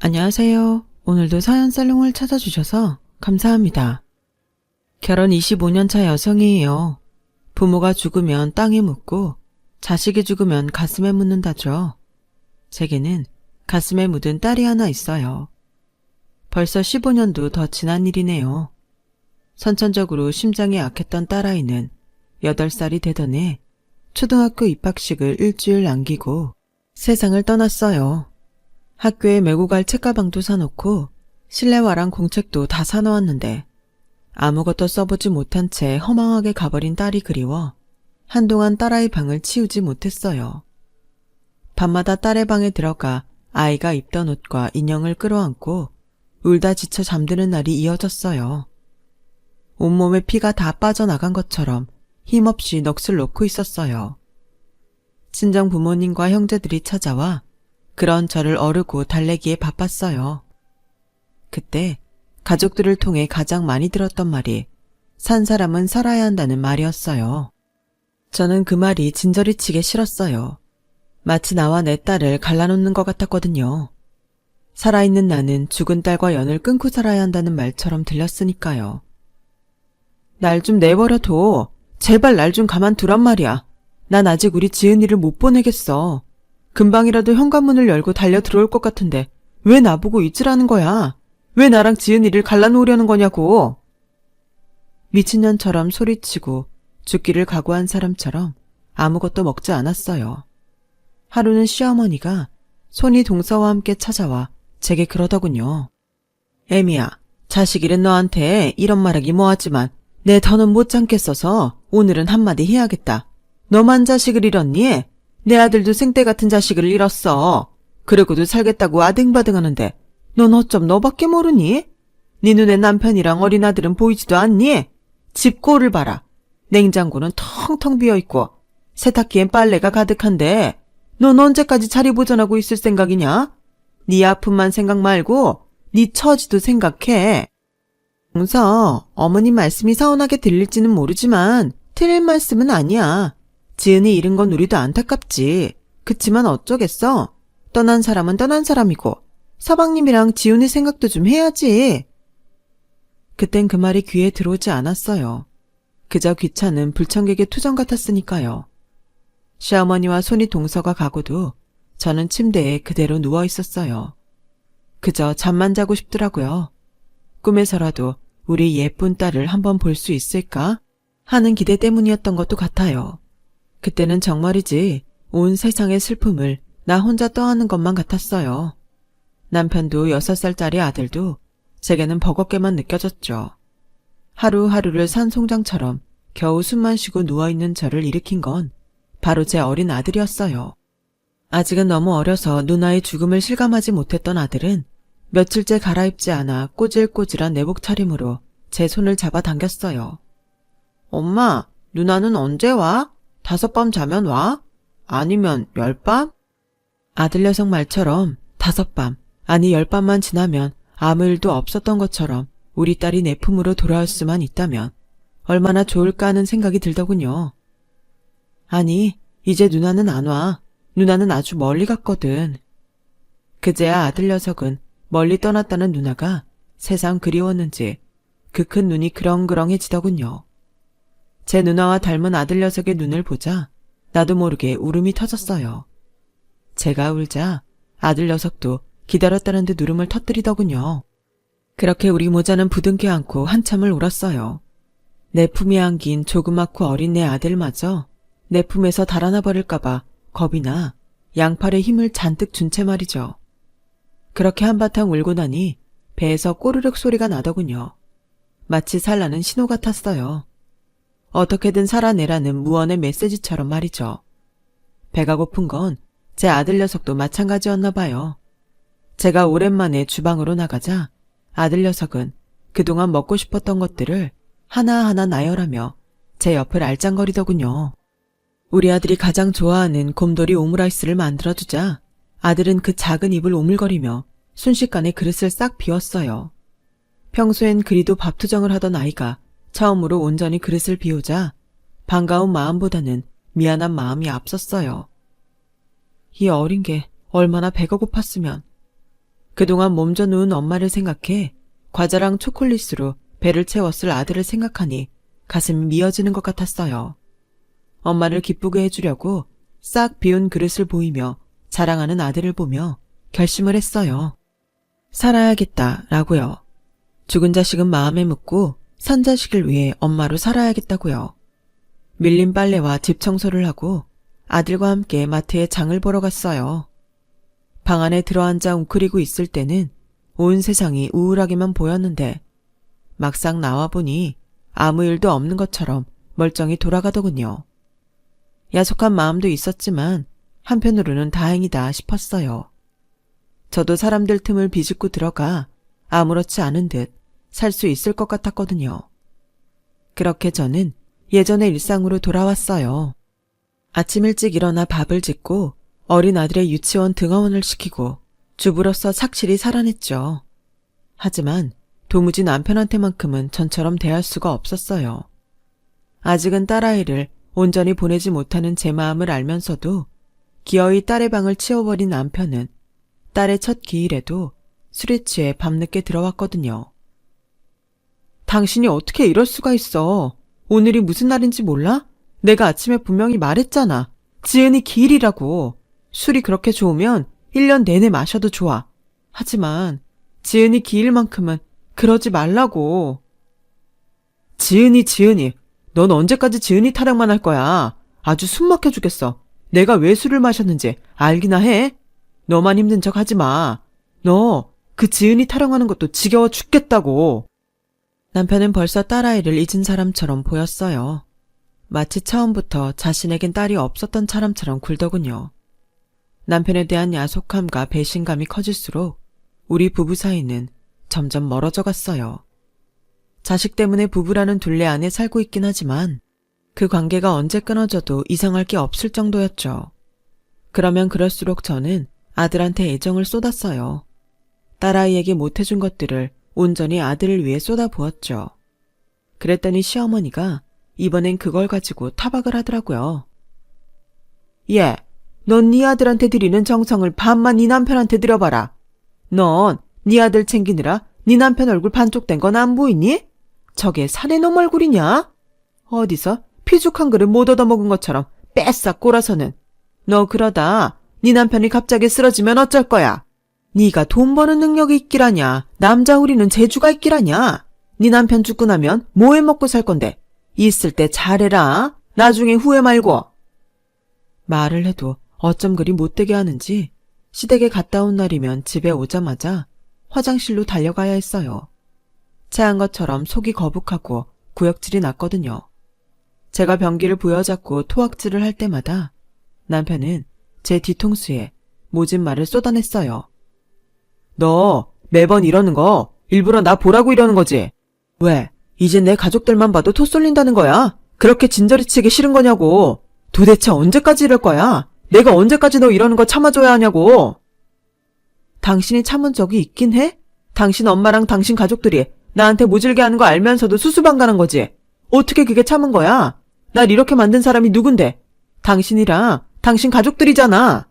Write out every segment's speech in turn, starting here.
안녕하세요. 오늘도 사연살롱을 찾아주셔서 감사합니다. 결혼 25년 차 여성이에요. 부모가 죽으면 땅에 묻고 자식이 죽으면 가슴에 묻는다죠. 제게는 가슴에 묻은 딸이 하나 있어요. 벌써 15년도 더 지난 일이네요. 선천적으로 심장이 약했던 딸아이는 8살이 되던 해 초등학교 입학식을 일주일 남기고 세상을 떠났어요. 학교에 메고 갈 책가방도 사놓고 실내화랑 공책도 다 사놓았는데 아무것도 써보지 못한 채 허망하게 가버린 딸이 그리워 한동안 딸아이 방을 치우지 못했어요. 밤마다 딸의 방에 들어가 아이가 입던 옷과 인형을 끌어안고 울다 지쳐 잠드는 날이 이어졌어요. 온몸에 피가 다 빠져나간 것처럼 힘없이 넋을 놓고 있었어요. 친정 부모님과 형제들이 찾아와 그런 저를 어르고 달래기에 바빴어요. 그때 가족들을 통해 가장 많이 들었던 말이 산 사람은 살아야 한다는 말이었어요. 저는 그 말이 진저리 치게 싫었어요. 마치 나와 내 딸을 갈라놓는 것 같았거든요. 살아있는 나는 죽은 딸과 연을 끊고 살아야 한다는 말처럼 들렸으니까요. 날 좀 내버려둬. 제발 날 좀 가만두란 말이야. 난 아직 우리 지은이를 못 보내겠어. 금방이라도 현관문을 열고 달려 들어올 것 같은데 왜 나보고 잊으라는 거야? 왜 나랑 지은이를 갈라놓으려는 거냐고. 미친년처럼 소리치고 죽기를 각오한 사람처럼 아무것도 먹지 않았어요. 하루는 시어머니가 손이 동서와 함께 찾아와 제게 그러더군요. 애미야, 자식 잃은 너한테 이런 말하기 뭐하지만 내 더는 못 참겠어서 오늘은 한마디 해야겠다. 너만 자식을 잃었니? 내 아들도 생떼 같은 자식을 잃었어. 그러고도 살겠다고 아등바등하는데 넌 어쩜 너밖에 모르니? 네 눈에 남편이랑 어린 아들은 보이지도 않니? 집 꼴을 봐라. 냉장고는 텅텅 비어있고 세탁기엔 빨래가 가득한데 넌 언제까지 자리 보존하고 있을 생각이냐? 네 아픔만 생각 말고 네 처지도 생각해. 동서, 어머님 말씀이 서운하게 들릴지는 모르지만 틀릴 말씀은 아니야. 지은이 잃은 건 우리도 안타깝지. 그치만 어쩌겠어. 떠난 사람은 떠난 사람이고 서방님이랑 지훈이 생각도 좀 해야지. 그땐 그 말이 귀에 들어오지 않았어요. 그저 귀찮은 불청객의 투정 같았으니까요. 시어머니와 손이 동서가 가고도 저는 침대에 그대로 누워 있었어요. 그저 잠만 자고 싶더라고요. 꿈에서라도 우리 예쁜 딸을 한번 볼 수 있을까 하는 기대 때문이었던 것도 같아요. 그때는 정말이지 온 세상의 슬픔을 나 혼자 떠안는 것만 같았어요. 남편도 6살짜리 아들도 제게는 버겁게만 느껴졌죠. 하루하루를 산송장처럼 겨우 숨만 쉬고 누워있는 저를 일으킨 건 바로 제 어린 아들이었어요. 아직은 너무 어려서 누나의 죽음을 실감하지 못했던 아들은 며칠째 갈아입지 않아 꼬질꼬질한 내복 차림으로 제 손을 잡아당겼어요. 엄마, 누나는 언제 와? 5밤 자면 와? 아니면 10밤? 아들 녀석 말처럼 5밤, 아니 10밤만 지나면 아무 일도 없었던 것처럼 우리 딸이 내 품으로 돌아올 수만 있다면 얼마나 좋을까 하는 생각이 들더군요. 아니, 이제 누나는 안 와. 누나는 아주 멀리 갔거든. 그제야 아들 녀석은 멀리 떠났다는 누나가 세상 그리웠는지 그 큰 눈이 그렁그렁해지더군요. 제 누나와 닮은 아들 녀석의 눈을 보자 나도 모르게 울음이 터졌어요. 제가 울자 아들 녀석도 기다렸다는 듯 울음을 터뜨리더군요. 그렇게 우리 모자는 부둥켜 안고 한참을 울었어요. 내 품에 안긴 조그맣고 어린 내 아들마저 내 품에서 달아나 버릴까봐 겁이 나 양팔에 힘을 잔뜩 준 채 말이죠. 그렇게 한바탕 울고 나니 배에서 꼬르륵 소리가 나더군요. 마치 살라는 신호 같았어요. 어떻게든 살아내라는 무언의 메시지처럼 말이죠. 배가 고픈 건 제 아들 녀석도 마찬가지였나 봐요. 제가 오랜만에 주방으로 나가자 아들 녀석은 그동안 먹고 싶었던 것들을 하나하나 나열하며 제 옆을 알짱거리더군요. 우리 아들이 가장 좋아하는 곰돌이 오므라이스를 만들어주자 아들은 그 작은 입을 오물거리며 순식간에 그릇을 싹 비웠어요. 평소엔 그리도 밥투정을 하던 아이가 처음으로 온전히 그릇을 비우자 반가운 마음보다는 미안한 마음이 앞섰어요. 이 어린 게 얼마나 배가 고팠으면. 그동안 몸져 누운 엄마를 생각해 과자랑 초콜릿으로 배를 채웠을 아들을 생각하니 가슴이 미어지는 것 같았어요. 엄마를 기쁘게 해주려고 싹 비운 그릇을 보이며 자랑하는 아들을 보며 결심을 했어요. 살아야겠다라고요. 죽은 자식은 마음에 묻고 산 자식을 위해 엄마로 살아야겠다고요. 밀린 빨래와 집 청소를 하고 아들과 함께 마트에 장을 보러 갔어요. 방 안에 들어앉아 웅크리고 있을 때는 온 세상이 우울하게만 보였는데 막상 나와보니 아무 일도 없는 것처럼 멀쩡히 돌아가더군요. 야속한 마음도 있었지만 한편으로는 다행이다 싶었어요. 저도 사람들 틈을 비집고 들어가 아무렇지 않은 듯 살 수 있을 것 같았거든요. 그렇게 저는 예전의 일상으로 돌아왔어요. 아침 일찍 일어나 밥을 짓고 어린 아들의 유치원 등하원을 시키고 주부로서 착실히 살아냈죠. 하지만 도무지 남편한테만큼은 전처럼 대할 수가 없었어요. 아직은 딸아이를 온전히 보내지 못하는 제 마음을 알면서도 기어이 딸의 방을 치워버린 남편은 딸의 첫 기일에도 술에 취해 밤늦게 들어왔거든요. 당신이 어떻게 이럴 수가 있어. 오늘이 무슨 날인지 몰라? 내가 아침에 분명히 말했잖아. 지은이 기일이라고. 술이 그렇게 좋으면 1년 내내 마셔도 좋아. 하지만 지은이 기일만큼은 그러지 말라고. 지은이. 넌 언제까지 지은이 타령만 할 거야. 아주 숨 막혀 죽겠어. 내가 왜 술을 마셨는지 알기나 해? 너만 힘든 척 하지 마. 너 그 지은이 타령하는 것도 지겨워 죽겠다고. 남편은 벌써 딸아이를 잊은 사람처럼 보였어요. 마치 처음부터 자신에겐 딸이 없었던 사람처럼 굴더군요. 남편에 대한 야속함과 배신감이 커질수록 우리 부부 사이는 점점 멀어져 갔어요. 자식 때문에 부부라는 둘레 안에 살고 있긴 하지만 그 관계가 언제 끊어져도 이상할 게 없을 정도였죠. 그러면 그럴수록 저는 아들한테 애정을 쏟았어요. 딸아이에게 못해준 것들을 온전히 아들을 위해 쏟아부었죠. 그랬더니 시어머니가 이번엔 그걸 가지고 타박을 하더라고요. 얘, 넌 네 아들한테 드리는 정성을 반만 네 남편한테 드려봐라. 넌 네 아들 챙기느라 네 남편 얼굴 반쪽 된 건 안 보이니? 저게 산의 놈 얼굴이냐? 어디서 피죽한 그릇 못 얻어먹은 것처럼 빼싹 꼬라서는. 너 그러다 네 남편이 갑자기 쓰러지면 어쩔 거야? 네가 돈 버는 능력이 있기라냐? 남자 후리는 재주가 있기라냐? 네 남편 죽고 나면 뭐해 먹고 살 건데? 있을 때 잘해라. 나중에 후회 말고. 말을 해도 어쩜 그리 못되게 하는지 시댁에 갔다 온 날이면 집에 오자마자 화장실로 달려가야 했어요. 체한 것처럼 속이 거북하고 구역질이 났거든요. 제가 변기를 부여잡고 토악질을 할 때마다 남편은 제 뒤통수에 모진 말을 쏟아냈어요. 너 매번 이러는 거 일부러 나 보라고 이러는 거지? 왜? 이제 내 가족들만 봐도 토 쏠린다는 거야? 그렇게 진저리 치기 싫은 거냐고. 도대체 언제까지 이럴 거야? 내가 언제까지 너 이러는 거 참아줘야 하냐고. 당신이 참은 적이 있긴 해? 당신 엄마랑 당신 가족들이 나한테 모질게 하는 거 알면서도 수수방관한 거지. 어떻게 그게 참은 거야? 날 이렇게 만든 사람이 누군데? 당신이랑 당신 가족들이잖아.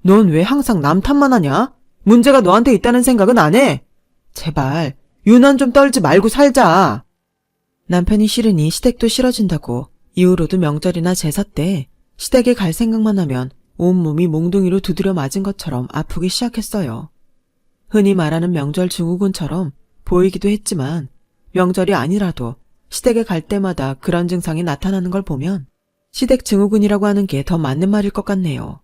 넌 왜 항상 남 탓만 하냐? 문제가 너한테 있다는 생각은 안 해? 제발 유난 좀 떨지 말고 살자. 남편이 싫으니 시댁도 싫어진다고 이후로도 명절이나 제사 때 시댁에 갈 생각만 하면 온몸이 몽둥이로 두드려 맞은 것처럼 아프기 시작했어요. 흔히 말하는 명절 증후군처럼 보이기도 했지만 명절이 아니라도 시댁에 갈 때마다 그런 증상이 나타나는 걸 보면 시댁 증후군이라고 하는 게 더 맞는 말일 것 같네요.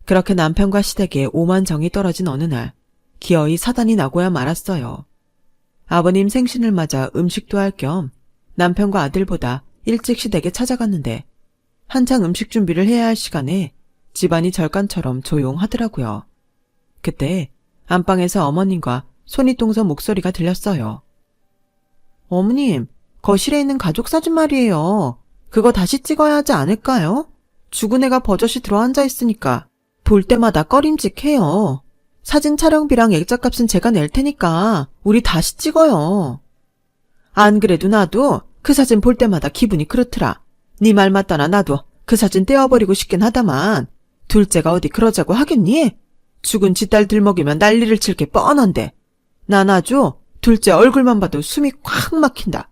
그렇게 남편과 시댁에 오만 정이 떨어진 어느 날 기어이 사단이 나고야 말았어요. 아버님 생신을 맞아 음식도 할 겸 남편과 아들보다 일찍 시댁에 찾아갔는데 한창 음식 준비를 해야 할 시간에 집안이 절간처럼 조용하더라고요. 그때 안방에서 어머님과 손윗동서 목소리가 들렸어요. 어머님, 거실에 있는 가족 사진 말이에요. 그거 다시 찍어야 하지 않을까요? 죽은 애가 버젓이 들어앉아 있으니까 볼 때마다 꺼림직해요. 사진 촬영비랑 액자값은 제가 낼 테니까 우리 다시 찍어요. 안 그래도 나도 그 사진 볼 때마다 기분이 그렇더라. 네 말 맞다나 나도 그 사진 떼어버리고 싶긴 하다만 둘째가 어디 그러자고 하겠니? 죽은 지 딸 들먹이면 난리를 칠 게 뻔한데. 난 아주 둘째 얼굴만 봐도 숨이 콱 막힌다.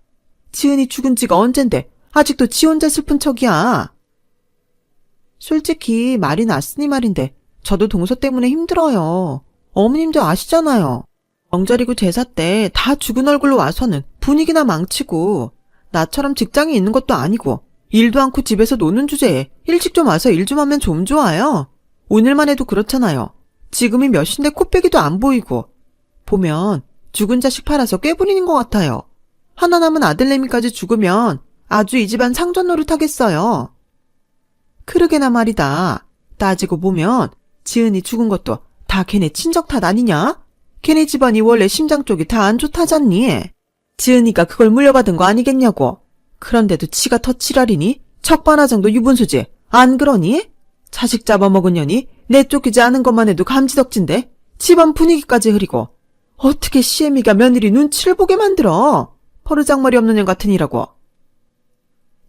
지은이 죽은 지가 언젠데 아직도 지 혼자 슬픈 척이야. 솔직히 말이 났으니 말인데 저도 동서 때문에 힘들어요. 어머님도 아시잖아요. 명절이고 제사 때 다 죽은 얼굴로 와서는 분위기나 망치고 나처럼 직장이 있는 것도 아니고 일도 않고 집에서 노는 주제에 일찍 좀 와서 일 좀 하면 좀 좋아요. 오늘만 해도 그렇잖아요. 지금이 몇인데 코빼기도 안 보이고 보면 죽은 자식 팔아서 꾀부리는 것 같아요. 하나 남은 아들내미까지 죽으면 아주 이 집안 상전 노릇하겠어요. 그러게나 말이다. 따지고 보면 지은이 죽은 것도 다 걔네 친정 탓 아니냐? 걔네 집안이 원래 심장 쪽이 다 안 좋다잖니. 지은이가 그걸 물려받은 거 아니겠냐고. 그런데도 지가 더 지랄이니? 척반화정도 유분수지. 안 그러니? 자식 잡아먹은 년이 내쫓기지 않은 것만 해도 감지덕진데 집안 분위기까지 흐리고 어떻게 시애미가 며느리 눈치를 보게 만들어. 버르장머리 없는 년 같으니라고.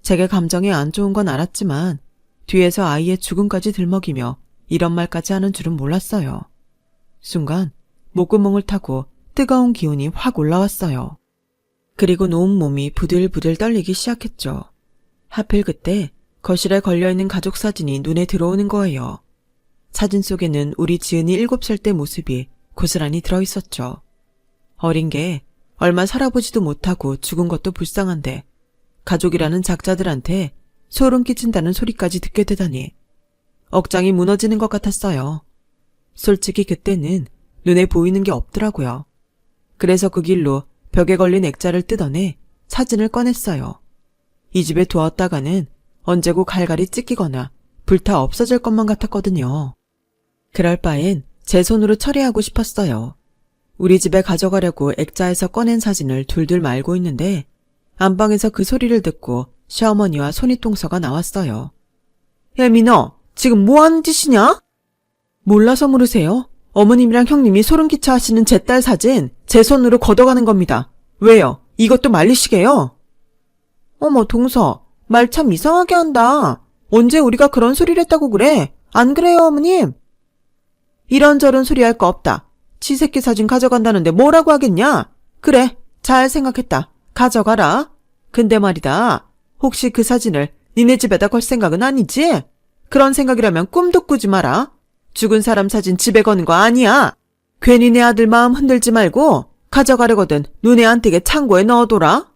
제게 감정이 안 좋은 건 알았지만 뒤에서 아이의 죽음까지 들먹이며 이런 말까지 하는 줄은 몰랐어요. 순간 목구멍을 타고 뜨거운 기운이 확 올라왔어요. 그리고 놓은 몸이 부들부들 떨리기 시작했죠. 하필 그때 거실에 걸려있는 가족 사진이 눈에 들어오는 거예요. 사진 속에는 우리 지은이 7살 때 모습이 고스란히 들어있었죠. 어린 게 얼마 살아보지도 못하고 죽은 것도 불쌍한데 가족이라는 작자들한테 소름 끼친다는 소리까지 듣게 되다니 억장이 무너지는 것 같았어요. 솔직히 그때는 눈에 보이는 게 없더라고요. 그래서 그 길로 벽에 걸린 액자를 뜯어내 사진을 꺼냈어요. 이 집에 두었다가는 언제고 갈갈이 찢기거나 불타 없어질 것만 같았거든요. 그럴 바엔 제 손으로 처리하고 싶었어요. 우리 집에 가져가려고 액자에서 꺼낸 사진을 둘둘 말고 있는데 안방에서 그 소리를 듣고 시어머니와 손윗동서가 나왔어요. 혜미 너 지금 뭐하는 짓이냐? 몰라서 물으세요. 어머님이랑 형님이 소름 끼쳐 하시는 제 딸 사진 제 손으로 걷어가는 겁니다. 왜요? 이것도 말리시게요? 어머 동서 말 참 이상하게 한다. 언제 우리가 그런 소리를 했다고 그래? 안 그래요 어머님? 이런저런 소리 할 거 없다. 지 새끼 사진 가져간다는데 뭐라고 하겠냐? 그래 잘 생각했다. 가져가라. 근데 말이다. 혹시 그 사진을 니네 집에다 걸 생각은 아니지? 그런 생각이라면 꿈도 꾸지 마라. 죽은 사람 사진 집에 거는 거 아니야. 괜히 내 아들 마음 흔들지 말고 가져가려거든 눈에 안 띄게 창고에 넣어둬라.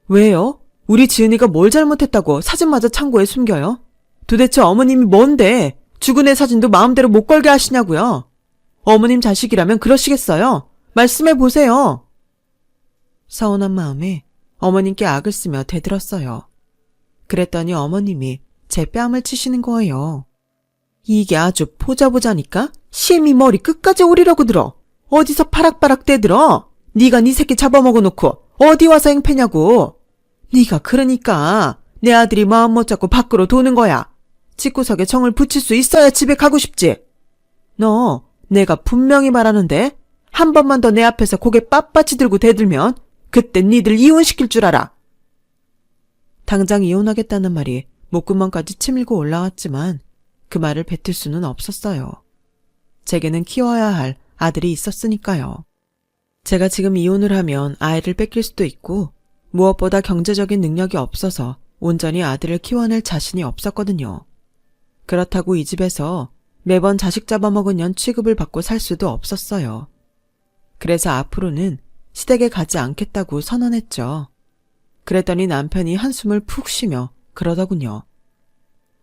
왜요? 우리 지은이가 뭘 잘못했다고 사진마저 창고에 숨겨요? 도대체 어머님이 뭔데 죽은 애 사진도 마음대로 못 걸게 하시냐고요? 어머님 자식이라면 그러시겠어요? 말씀해 보세요. 서운한 마음에 어머님께 악을 쓰며 대들었어요. 그랬더니 어머님이 제 뺨을 치시는 거예요. 이게 아주 보자보자니까 시애미 머리 끝까지 오리려고 들어. 어디서 파락파락 떼들어? 네가 네 새끼 잡아먹어 놓고 어디 와서 행패냐고. 네가 그러니까 내 아들이 마음 못 잡고 밖으로 도는 거야. 집구석에 정을 붙일 수 있어야 집에 가고 싶지. 너 내가 분명히 말하는데 한 번만 더 내 앞에서 고개 빳빳이 들고 대들면 그때 니들 이혼시킬 줄 알아. 당장 이혼하겠다는 말이 목구멍까지 치밀고 올라왔지만 그 말을 뱉을 수는 없었어요. 제게는 키워야 할 아들이 있었으니까요. 제가 지금 이혼을 하면 아이를 뺏길 수도 있고 무엇보다 경제적인 능력이 없어서 온전히 아들을 키워낼 자신이 없었거든요. 그렇다고 이 집에서 매번 자식 잡아먹은 년 취급을 받고 살 수도 없었어요. 그래서 앞으로는 시댁에 가지 않겠다고 선언했죠. 그랬더니 남편이 한숨을 푹 쉬며 그러더군요.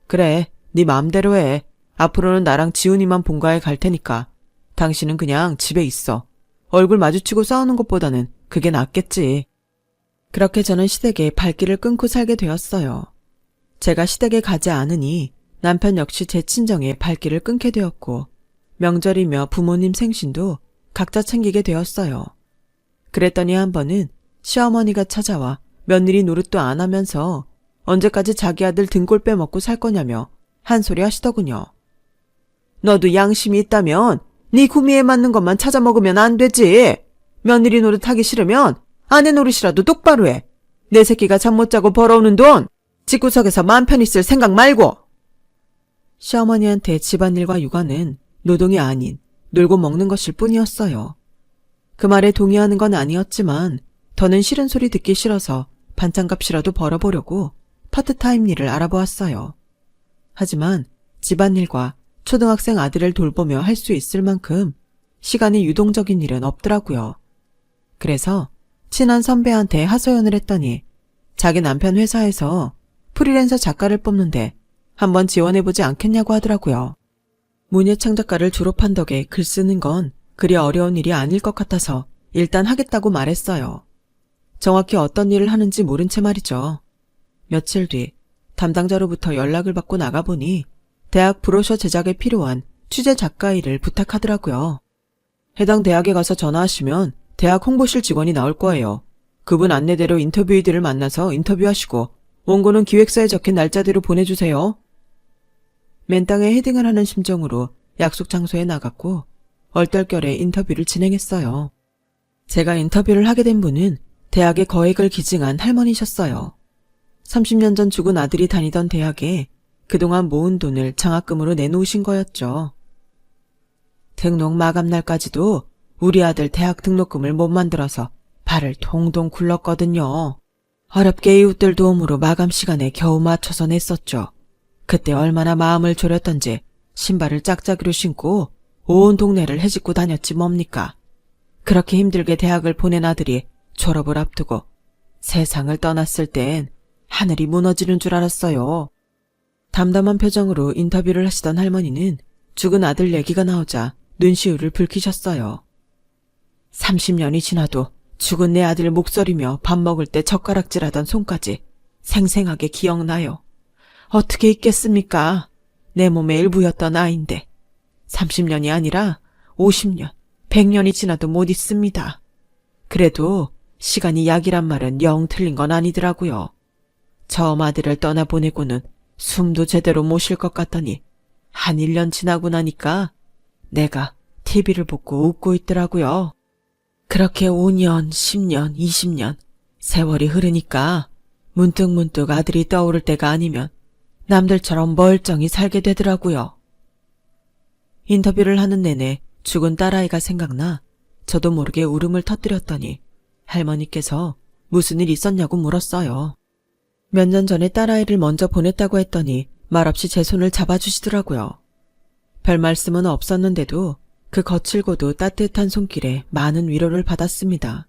그래, 네 마음대로 해. 앞으로는 나랑 지훈이만 본가에 갈 테니까 당신은 그냥 집에 있어. 얼굴 마주치고 싸우는 것보다는 그게 낫겠지. 그렇게 저는 시댁에 발길을 끊고 살게 되었어요. 제가 시댁에 가지 않으니 남편 역시 제 친정에 발길을 끊게 되었고 명절이며 부모님 생신도 각자 챙기게 되었어요. 그랬더니 한 번은 시어머니가 찾아와 며느리 노릇도 안 하면서 언제까지 자기 아들 등골 빼먹고 살 거냐며 한 소리 하시더군요. 너도 양심이 있다면 네 구미에 맞는 것만 찾아 먹으면 안 되지. 며느리 노릇 하기 싫으면 아내 노릇이라도 똑바로 해. 내 새끼가 잠 못 자고 벌어오는 돈 집구석에서 맘 편히 쓸 생각 말고. 시어머니한테 집안일과 육아는 노동이 아닌 놀고 먹는 것일 뿐이었어요. 그 말에 동의하는 건 아니었지만 더는 싫은 소리 듣기 싫어서 반찬값이라도 벌어보려고 파트타임 일을 알아보았어요. 하지만 집안일과 초등학생 아들을 돌보며 할 수 있을 만큼 시간이 유동적인 일은 없더라고요. 그래서 친한 선배한테 하소연을 했더니 자기 남편 회사에서 프리랜서 작가를 뽑는데 한번 지원해보지 않겠냐고 하더라고요. 문예창작가를 졸업한 덕에 글 쓰는 건 그리 어려운 일이 아닐 것 같아서 일단 하겠다고 말했어요. 정확히 어떤 일을 하는지 모른 채 말이죠. 며칠 뒤 담당자로부터 연락을 받고 나가보니 대학 브로셔 제작에 필요한 취재 작가 일을 부탁하더라고요. 해당 대학에 가서 전화하시면 대학 홍보실 직원이 나올 거예요. 그분 안내대로 인터뷰이들을 만나서 인터뷰하시고 원고는 기획서에 적힌 날짜대로 보내주세요. 맨땅에 헤딩을 하는 심정으로 약속 장소에 나갔고 얼떨결에 인터뷰를 진행했어요. 제가 인터뷰를 하게 된 분은 대학에 거액을 기증한 할머니셨어요. 30년 전 죽은 아들이 다니던 대학에 그동안 모은 돈을 장학금으로 내놓으신 거였죠. 등록 마감날까지도 우리 아들 대학 등록금을 못 만들어서 발을 동동 굴렀거든요. 어렵게 이웃들 도움으로 마감 시간에 겨우 맞춰서 냈었죠. 그때 얼마나 마음을 졸였던지 신발을 짝짝이로 신고 온 동네를 헤집고 다녔지 뭡니까. 그렇게 힘들게 대학을 보낸 아들이 졸업을 앞두고 세상을 떠났을 땐 하늘이 무너지는 줄 알았어요. 담담한 표정으로 인터뷰를 하시던 할머니는 죽은 아들 얘기가 나오자 눈시울을 붉히셨어요. 30년이 지나도 죽은 내 아들 목소리며 밥 먹을 때 젓가락질하던 손까지 생생하게 기억나요. 어떻게 잊겠습니까? 내 몸의 일부였던 아이인데 30년이 아니라 50년, 100년이 지나도 못 잊습니다. 그래도 시간이 약이란 말은 영 틀린 건 아니더라고요. 처음 아들을 떠나보내고는 숨도 제대로 못 쉴 것 같더니 한 1년 지나고 나니까 내가 TV를 보고 웃고 있더라고요. 그렇게 5년, 10년, 20년 세월이 흐르니까 문득문득 아들이 떠오를 때가 아니면 남들처럼 멀쩡히 살게 되더라고요. 인터뷰를 하는 내내 죽은 딸아이가 생각나 저도 모르게 울음을 터뜨렸더니 할머니께서 무슨 일 있었냐고 물었어요. 몇 년 전에 딸아이를 먼저 보냈다고 했더니 말없이 제 손을 잡아주시더라고요. 별 말씀은 없었는데도 그 거칠고도 따뜻한 손길에 많은 위로를 받았습니다.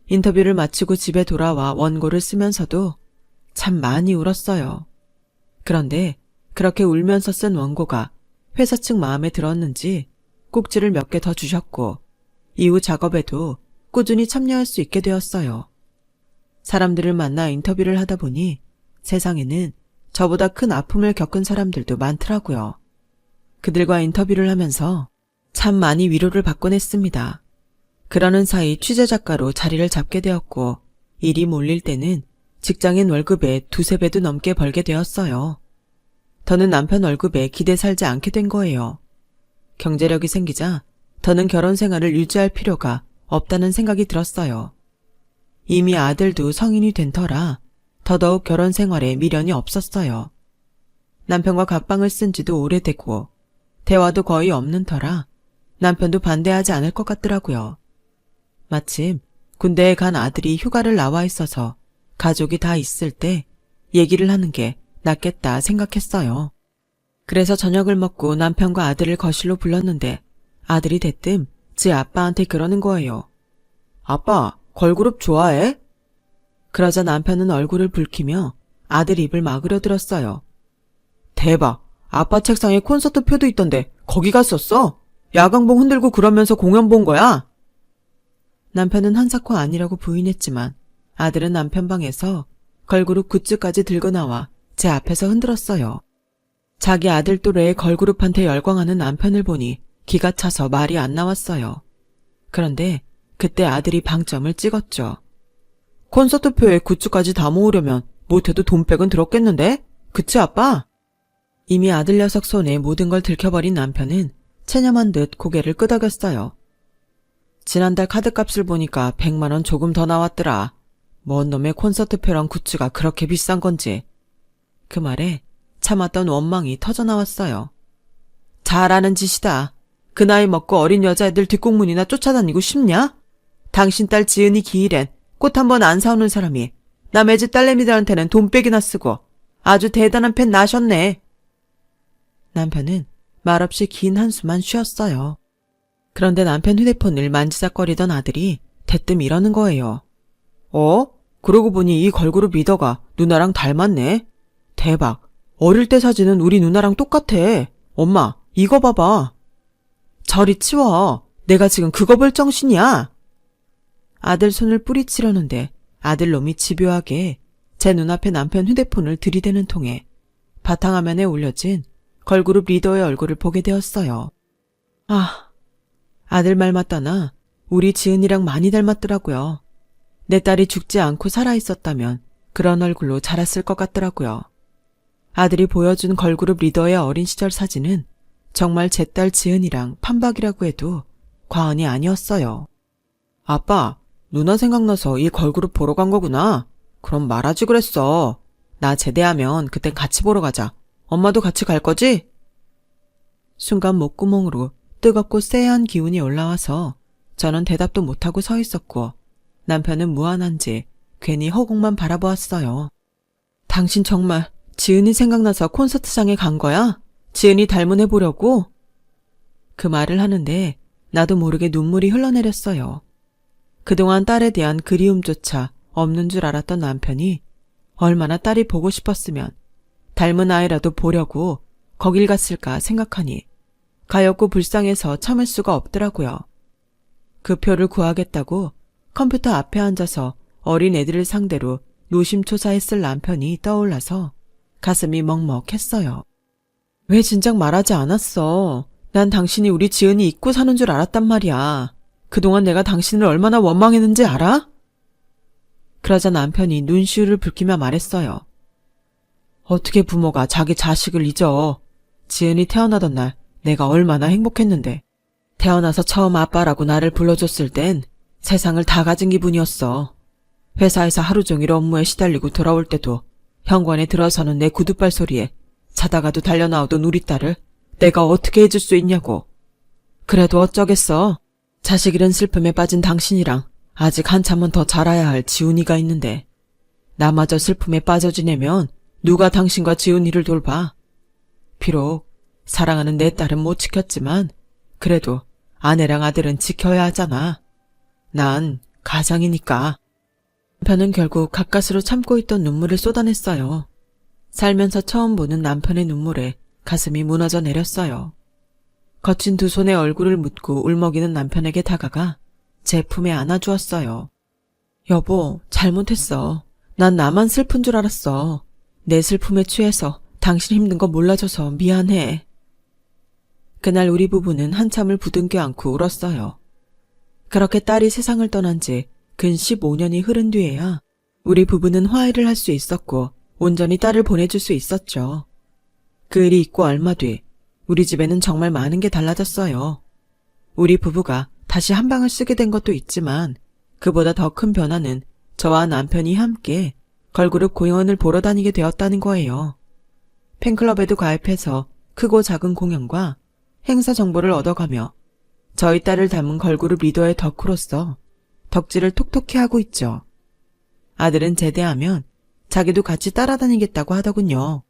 인터뷰를 마치고 집에 돌아와 원고를 쓰면서도 참 많이 울었어요. 그런데 그렇게 울면서 쓴 원고가 회사 측 마음에 들었는지 꼭지를 몇 개 더 주셨고 이후 작업에도 꾸준히 참여할 수 있게 되었어요. 사람들을 만나 인터뷰를 하다 보니 세상에는 저보다 큰 아픔을 겪은 사람들도 많더라고요. 그들과 인터뷰를 하면서 참 많이 위로를 받곤 했습니다. 그러는 사이 취재작가로 자리를 잡게 되었고 일이 몰릴 때는 직장인 월급의 2~3배도 넘게 벌게 되었어요. 더는 남편 월급에 기대 살지 않게 된 거예요. 경제력이 생기자 더는 결혼 생활을 유지할 필요가 없다는 생각이 들었어요. 이미 아들도 성인이 된 터라 더더욱 결혼 생활에 미련이 없었어요. 남편과 각방을 쓴 지도 오래됐고 대화도 거의 없는 터라 남편도 반대하지 않을 것 같더라고요. 마침 군대에 간 아들이 휴가를 나와 있어서 가족이 다 있을 때 얘기를 하는 게 낫겠다 생각했어요. 그래서 저녁을 먹고 남편과 아들을 거실로 불렀는데 아들이 대뜸 지 아빠한테 그러는 거예요. 아빠, 걸그룹 좋아해? 그러자 남편은 얼굴을 붉히며 아들 입을 막으려 들었어요. 대박, 아빠 책상에 콘서트 표도 있던데 거기 갔었어? 야광봉 흔들고 그러면서 공연 본 거야? 남편은 한사코 아니라고 부인했지만 아들은 남편 방에서 걸그룹 굿즈까지 들고 나와 제 앞에서 흔들었어요. 자기 아들 또래의 걸그룹한테 열광하는 남편을 보니 기가 차서 말이 안 나왔어요. 그런데 그때 아들이 방점을 찍었죠. 콘서트표에 굿즈까지 다 모으려면 못해도 돈백은 들었겠는데? 그치 아빠? 이미 아들 녀석 손에 모든 걸 들켜버린 남편은 체념한 듯 고개를 끄덕였어요. 지난달 카드값을 보니까 100만 원 조금 더 나왔더라. 뭔 놈의 콘서트표랑 굿즈가 그렇게 비싼 건지. 그 말에 참았던 원망이 터져나왔어요. 잘하는 짓이다. 그 나이 먹고 어린 여자애들 뒷공문이나 쫓아다니고 싶냐? 당신 딸 지은이 기일엔 꽃 한 번 안 사오는 사람이 남의 집 딸내미들한테는 돈빼기나 쓰고 아주 대단한 팬 나셨네. 남편은 말없이 긴 한숨만 쉬었어요. 그런데 남편 휴대폰을 만지작거리던 아들이 대뜸 이러는 거예요. 그러고 보니 이 걸그룹 리더가 누나랑 닮았네. 대박. 어릴 때 사진은 우리 누나랑 똑같아. 엄마, 이거 봐봐. 저리 치워. 내가 지금 그거 볼 정신이야. 아들 손을 뿌리치려는데 아들놈이 집요하게 제 눈앞에 남편 휴대폰을 들이대는 통에 바탕화면에 올려진 걸그룹 리더의 얼굴을 보게 되었어요. 아들 말 맞다나 우리 지은이랑 많이 닮았더라고요. 내 딸이 죽지 않고 살아있었다면 그런 얼굴로 자랐을 것 같더라고요. 아들이 보여준 걸그룹 리더의 어린 시절 사진은 정말 제 딸 지은이랑 판박이라고 해도 과언이 아니었어요. 아빠, 누나 생각나서 이 걸그룹 보러 간 거구나. 그럼 말하지 그랬어. 나 제대하면 그땐 같이 보러 가자. 엄마도 같이 갈 거지? 순간 목구멍으로 뜨겁고 쎄한 기운이 올라와서 저는 대답도 못하고 서 있었고 남편은 무안한지 괜히 허공만 바라보았어요. 당신 정말 지은이 생각나서 콘서트장에 간 거야? 지은이 닮은 애 보려고? 그 말을 하는데 나도 모르게 눈물이 흘러내렸어요. 그동안 딸에 대한 그리움조차 없는 줄 알았던 남편이 얼마나 딸이 보고 싶었으면 닮은 아이라도 보려고 거길 갔을까 생각하니 가엾고 불쌍해서 참을 수가 없더라고요. 그 표를 구하겠다고 컴퓨터 앞에 앉아서 어린 애들을 상대로 노심초사했을 남편이 떠올라서 가슴이 먹먹했어요. 왜 진작 말하지 않았어? 난 당신이 우리 지은이 잊고 사는 줄 알았단 말이야. 그동안 내가 당신을 얼마나 원망했는지 알아? 그러자 남편이 눈시울을 붉히며 말했어요. 어떻게 부모가 자기 자식을 잊어. 지은이 태어나던 날 내가 얼마나 행복했는데. 태어나서 처음 아빠라고 나를 불러줬을 땐 세상을 다 가진 기분이었어. 회사에서 하루 종일 업무에 시달리고 돌아올 때도 현관에 들어서는 내 구두발 소리에 자다가도 달려나오던 우리 딸을 내가 어떻게 해줄 수 있냐고. 그래도 어쩌겠어. 자식 잃은 슬픔에 빠진 당신이랑 아직 한참은 더 자라야 할 지훈이가 있는데 나마저 슬픔에 빠져 지내면 누가 당신과 지훈이를 돌봐. 비록 사랑하는 내 딸은 못 지켰지만 그래도 아내랑 아들은 지켜야 하잖아. 난 가장이니까. 남편은 결국 가까스로 참고 있던 눈물을 쏟아냈어요. 살면서 처음 보는 남편의 눈물에 가슴이 무너져 내렸어요. 거친 두 손에 얼굴을 묻고 울먹이는 남편에게 다가가 제 품에 안아주었어요. 여보, 잘못했어. 난 나만 슬픈 줄 알았어. 내 슬픔에 취해서 당신 힘든 거 몰라줘서 미안해. 그날 우리 부부는 한참을 부둥켜 안고 울었어요. 그렇게 딸이 세상을 떠난 지 근 15년이 흐른 뒤에야 우리 부부는 화해를 할 수 있었고 온전히 딸을 보내줄 수 있었죠. 그 일이 있고 얼마 뒤 우리 집에는 정말 많은 게 달라졌어요. 우리 부부가 다시 한 방을 쓰게 된 것도 있지만 그보다 더 큰 변화는 저와 남편이 함께 걸그룹 공연을 보러 다니게 되었다는 거예요. 팬클럽에도 가입해서 크고 작은 공연과 행사 정보를 얻어가며 저희 딸을 닮은 걸그룹 리더의 덕후로서 덕질을 톡톡히 하고 있죠. 아들은 제대하면 자기도 같이 따라다니겠다고 하더군요.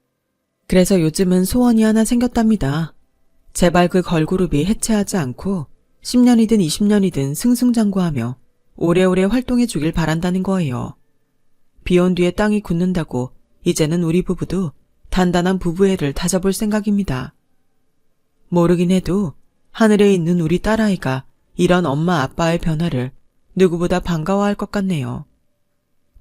그래서 요즘은 소원이 하나 생겼답니다. 제발 그 걸그룹이 해체하지 않고 10년이든 20년이든 승승장구하며 오래오래 활동해 주길 바란다는 거예요. 비온 뒤에 땅이 굳는다고 이제는 우리 부부도 단단한 부부애를 다져볼 생각입니다. 모르긴 해도 하늘에 있는 우리 딸아이가 이런 엄마 아빠의 변화를 누구보다 반가워할 것 같네요.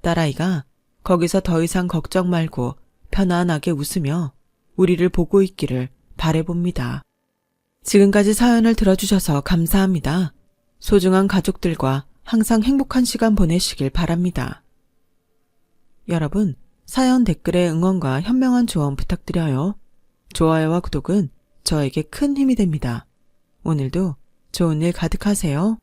딸아이가 거기서 더 이상 걱정 말고 편안하게 웃으며 우리를 보고 있기를 바라봅니다. 지금까지 사연을 들어주셔서 감사합니다. 소중한 가족들과 항상 행복한 시간 보내시길 바랍니다. 여러분, 사연 댓글에 응원과 현명한 조언 부탁드려요. 좋아요와 구독은 저에게 큰 힘이 됩니다. 오늘도 좋은 일 가득하세요.